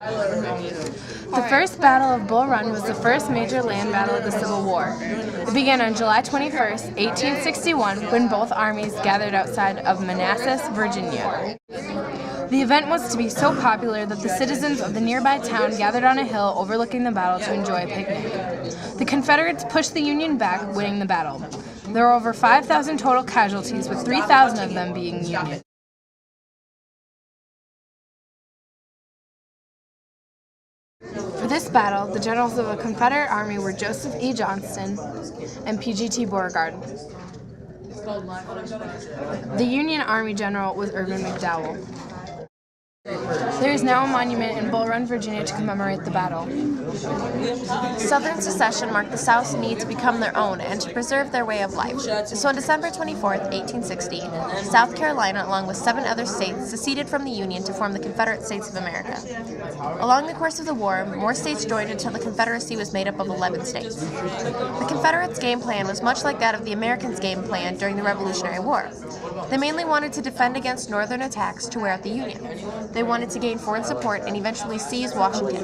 The First Battle of Bull Run was the first major land battle of the Civil War. It began on July 21, 1861, when both armies gathered outside of Manassas, Virginia. The event was to be so popular that the citizens of the nearby town gathered on a hill overlooking the battle to enjoy a picnic. The Confederates pushed the Union back, winning the battle. There were over 5,000 total casualties, with 3,000 of them being Union. For this battle, the generals of the Confederate Army were Joseph E. Johnston and P.G.T. Beauregard. The Union Army general was Irvin McDowell. There is now a monument in Bull Run, Virginia to commemorate the battle. Southern secession marked the South's need to become their own and to preserve their way of life. So on December 24, 1860, South Carolina, along with 7 other states, seceded from the Union to form the Confederate States of America. Along the course of the war, more states joined until the Confederacy was made up of 11 states. The Confederates' game plan was much like that of the Americans' game plan during the Revolutionary War. They mainly wanted to defend against Northern attacks to wear out the Union. They wanted to gain foreign support and eventually seize Washington.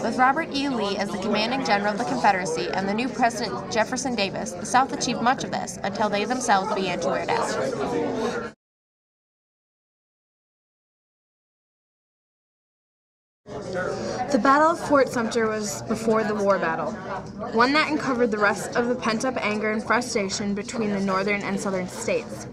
With Robert E. Lee as the commanding general of the Confederacy and the new President Jefferson Davis, the South achieved much of this until they themselves began to wear down. The Battle of Fort Sumter was before the war battle, one that uncovered the rest of the pent-up anger and frustration between the northern and southern states.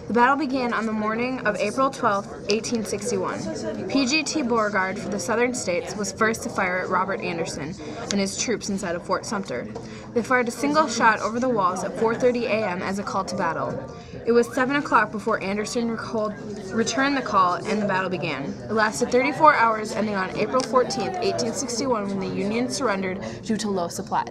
The battle began on the morning of April 12, 1861. P.G.T. Beauregard for the southern states was first to fire at Robert Anderson and his troops inside of Fort Sumter. They fired a single shot over the walls at 4:30 a.m. as a call to battle. It was 7 o'clock before Anderson returned the call and the battle began. It lasted 34 hours, ending on April 14, 1861, when the Union surrendered due to low supplies.